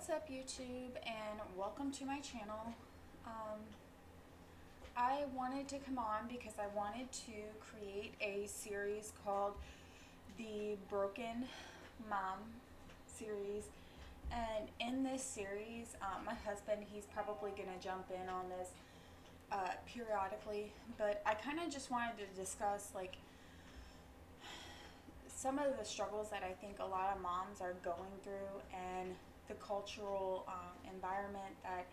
What's up, YouTube, and welcome to my channel. I wanted to come on because I wanted to create a series called the Broken Mom series. And in this series, my husband, he's probably going to jump in on this periodically, but I kind of just wanted to discuss like some of the struggles that I think a lot of moms are going through and the cultural environment that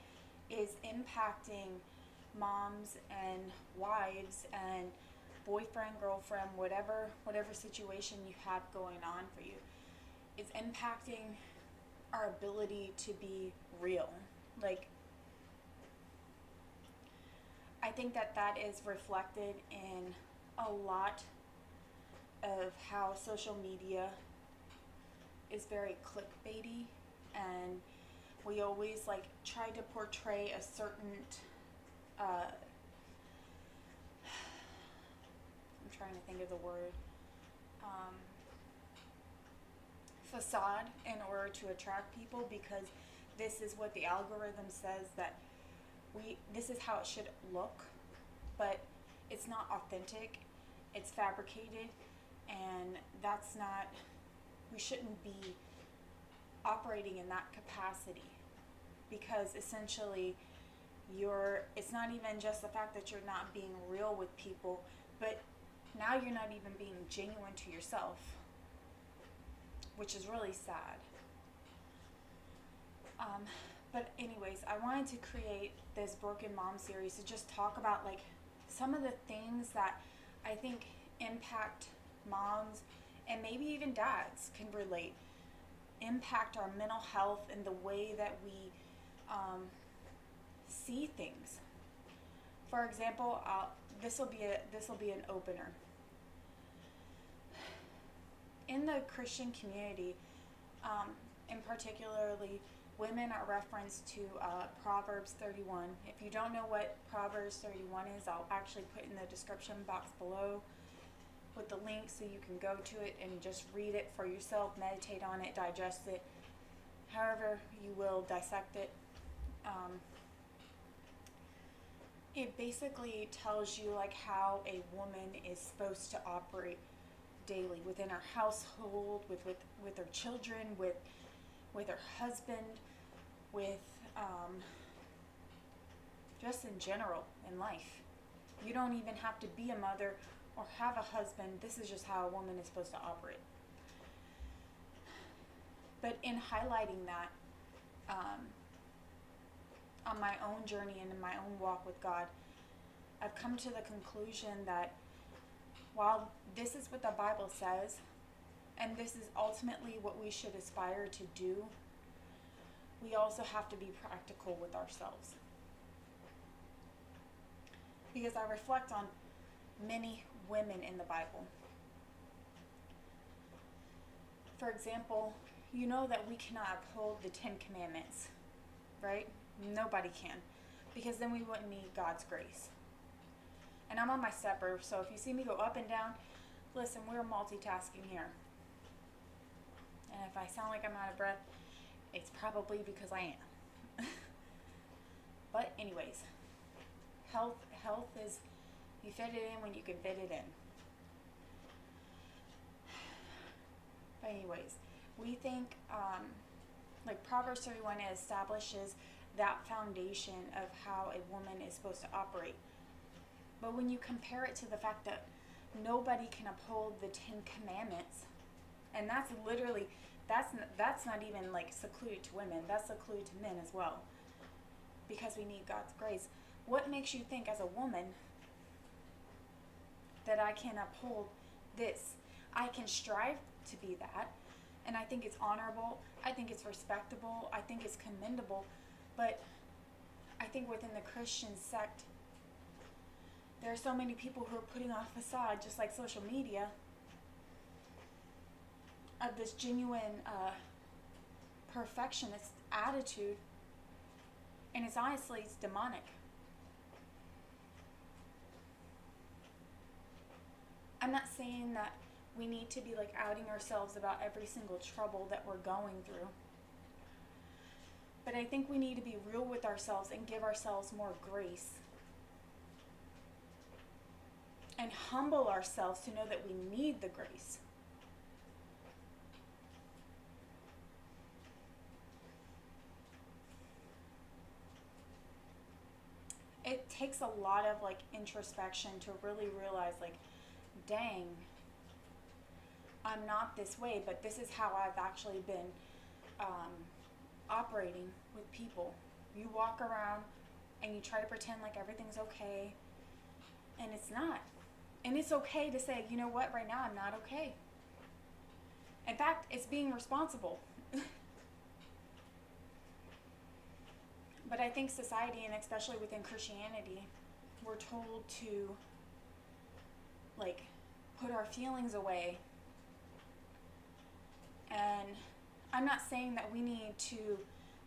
is impacting moms and wives and boyfriend, girlfriend, whatever situation you have going on for you. It's impacting our ability to be real. Like, I think that is reflected in a lot of how social media is very clickbaity, and we always like try to portray a certain I'm trying to think of the word, facade in order to attract people, because this is what the algorithm says that this is how it should look, but it's not authentic, it's fabricated, and that's not, we shouldn't be operating in that capacity, because essentially it's not even just the fact that you're not being real with people, but now you're not even being genuine to yourself, which is really sad. But anyways, I wanted to create this Broken Mom series to just talk about like some of the things that I think impact moms, and maybe even dads can relate, impact our mental health and the way that we see things. For example, this will be an opener. In the Christian community, in particularly, women are referenced to Proverbs 31. If you don't know what Proverbs 31 is, I'll actually put in the description box below with the link so you can go to it and just read it for yourself, meditate on it, digest it, however you will dissect it. It basically tells you like how a woman is supposed to operate daily within her household, with her children, with her husband, with just in general in life. You don't even have to be a mother or have a husband. This is just how a woman is supposed to operate. But in highlighting that, on my own journey and in my own walk with God, I've come to the conclusion that while this is what the Bible says, and this is ultimately what we should aspire to do, we also have to be practical with ourselves. Because I reflect on many women in the Bible. For example, you know that we cannot uphold the 10 Commandments, right? Nobody can, because then we wouldn't need God's grace. And I'm on my stepper, so if you see me go up and down, listen, we're multitasking here. And if I sound like I'm out of breath, it's probably because I am. But anyways, health is, you fit it in when you can fit it in. But anyways, we think like Proverbs 31 establishes that foundation of how a woman is supposed to operate. But when you compare it to the fact that nobody can uphold the 10 Commandments, and that's literally, that's not even like secluded to women, that's secluded to men as well, because we need God's grace. What makes you think as a woman that I can uphold this? I can strive to be that, and I think it's honorable, I think it's respectable, I think it's commendable, but I think within the Christian sect, there are so many people who are putting on a facade, just like social media, of this genuine perfectionist attitude, and it's demonic. I'm not saying that we need to be like outing ourselves about every single trouble that we're going through. I think we need to be real with ourselves and give ourselves more grace. And humble ourselves to know that we need the grace. It takes a lot of like introspection to really realize like, dang, I'm not this way, but this is how I've actually been operating with people. You walk around and you try to pretend like everything's okay, and it's not. And it's okay to say, you know what, right now I'm not okay. In fact, it's being responsible. But I think society, and especially within Christianity, we're told to like put our feelings away. And I'm not saying that we need to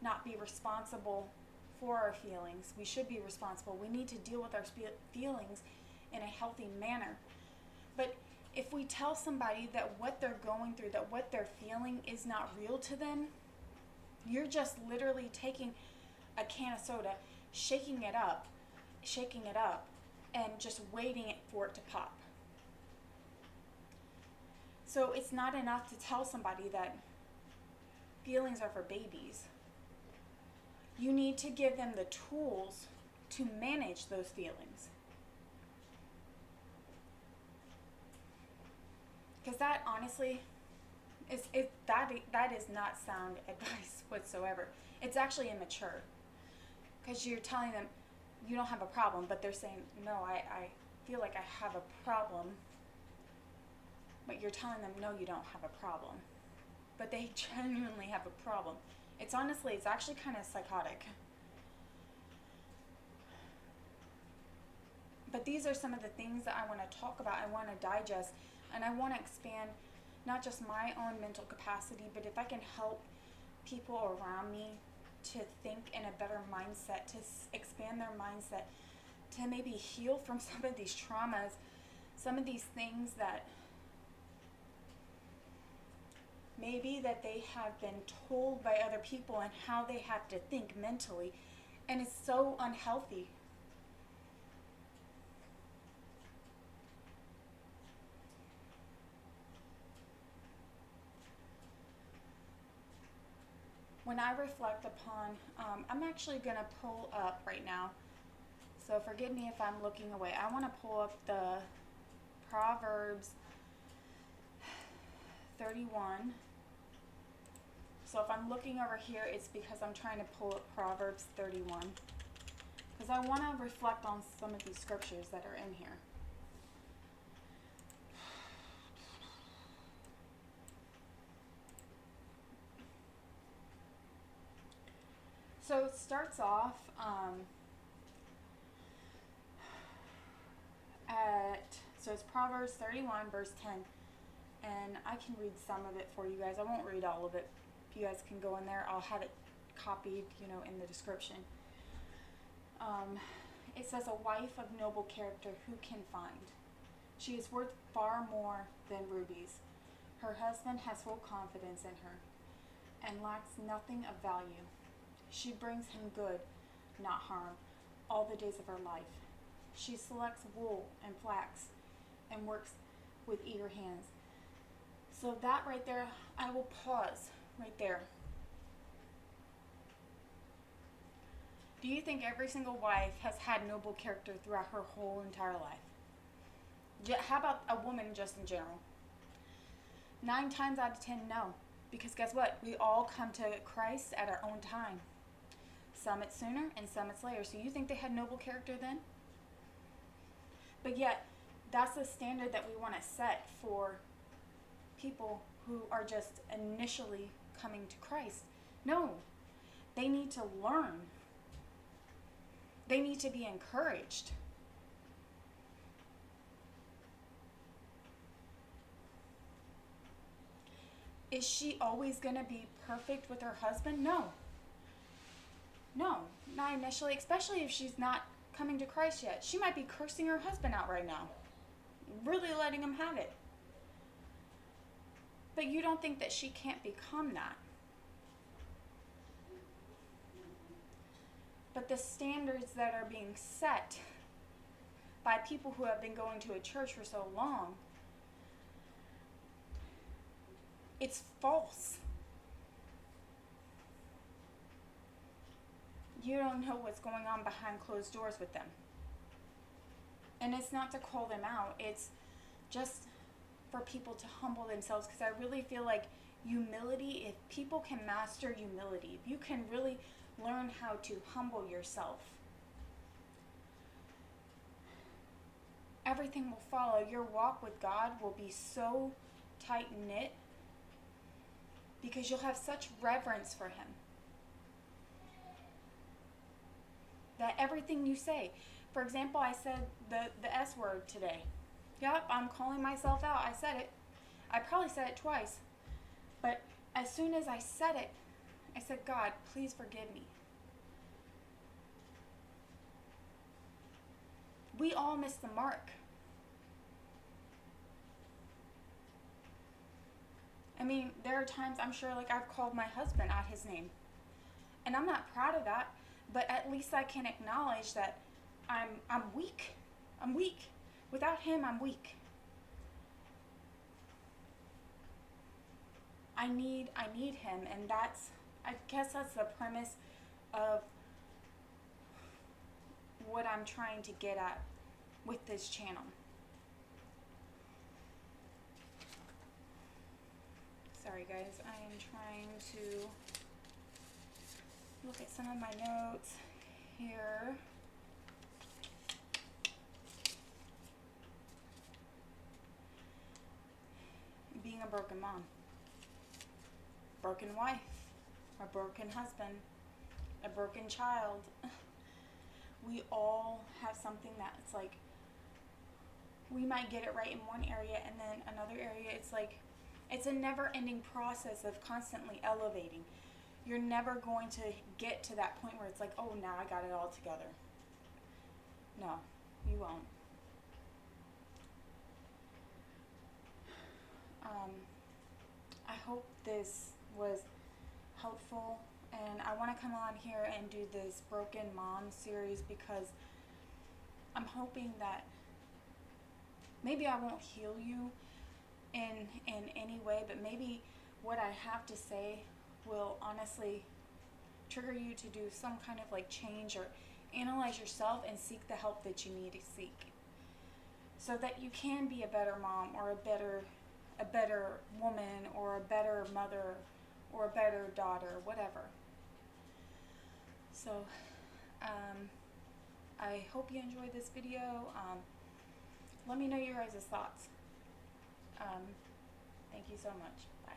not be responsible for our feelings. We should be responsible. We need to deal with our feelings in a healthy manner. But if we tell somebody that what they're going through, that what they're feeling is not real to them, you're just literally taking a can of soda, shaking it up, and just waiting for it to pop. So it's not enough to tell somebody that feelings are for babies. You need to give them the tools to manage those feelings. Because that honestly, that is not sound advice whatsoever. It's actually immature. Because you're telling them you don't have a problem, but they're saying, no, I feel like I have a problem. But you're telling them, no, you don't have a problem. But they genuinely have a problem. It's actually kind of psychotic. But these are some of the things that I want to talk about, I want to digest, and I want to expand not just my own mental capacity, but if I can help people around me to think in a better mindset, to expand their mindset, to maybe heal from some of these traumas, some of these things that maybe that they have been told by other people and how they have to think mentally, and it's so unhealthy. When I reflect upon, I'm actually going to pull up right now, so forgive me if I'm looking away. I want to pull up the Proverbs 31. So if I'm looking over here, it's because I'm trying to pull up Proverbs 31. Because I want to reflect on some of these scriptures that are in here. So it starts off so it's Proverbs 31 verse 10, and I can read some of it for you guys. I won't read all of it. You guys can go in there. I'll have it copied, in the description. It says, a wife of noble character who can find? She is worth far more than rubies. Her husband has full confidence in her and lacks nothing of value. She brings him good, not harm, all the days of her life. She selects wool and flax and works with eager hands. So that right there, I will pause right there. Do you think every single wife has had noble character throughout her whole entire life? How about a woman just in general? 9 times out of 10, no. Because guess what? We all come to Christ at our own time. Some it's sooner and some it's later. So you think they had noble character then? But yet, that's the standard that we want to set for people who are just initially coming to Christ. No. They need to learn. They need to be encouraged. Is she always going to be perfect with her husband? No. No, not initially, especially if she's not coming to Christ yet. She might be cursing her husband out right now, really letting him have it. But you don't think that she can't become that. the standards that are being set by people who have been going to a church for so long, it's false. You don't know what's going on behind closed doors with them. And it's not to call them out. It's just for people to humble themselves, because I really feel like humility, if people can master humility, if you can really learn how to humble yourself, everything will follow. Your walk with God will be so tight-knit because you'll have such reverence for him that everything you say, for example, I said the S word today. Yep, I'm calling myself out. I said it. I probably said it twice. But as soon as I said it, I said, God, please forgive me. We all miss the mark. I mean, there are times I'm sure like I've called my husband out his name. And I'm not proud of that, but at least I can acknowledge that I'm weak. I'm weak. Without him, I'm weak. I need him, and I guess that's the premise of what I'm trying to get at with this channel. Sorry guys, I am trying to look at some of my notes here. Being a broken mom, broken wife, a broken husband, a broken child. We all have something that's like, we might get it right in one area, and then another area, it's like, it's a never-ending process of constantly elevating. You're never going to get to that point where it's like, oh, now I got it all together. No, you won't. I hope this was helpful, and I want to come on here and do this Broken Mom series because I'm hoping that maybe I won't heal you in any way, but maybe what I have to say will honestly trigger you to do some kind of like change or analyze yourself and seek the help that you need to seek, so that you can be a better mom or a better woman or a better mother or a better daughter, whatever. So I hope you enjoyed this video. Let me know your guys' thoughts. Thank you so much. Bye.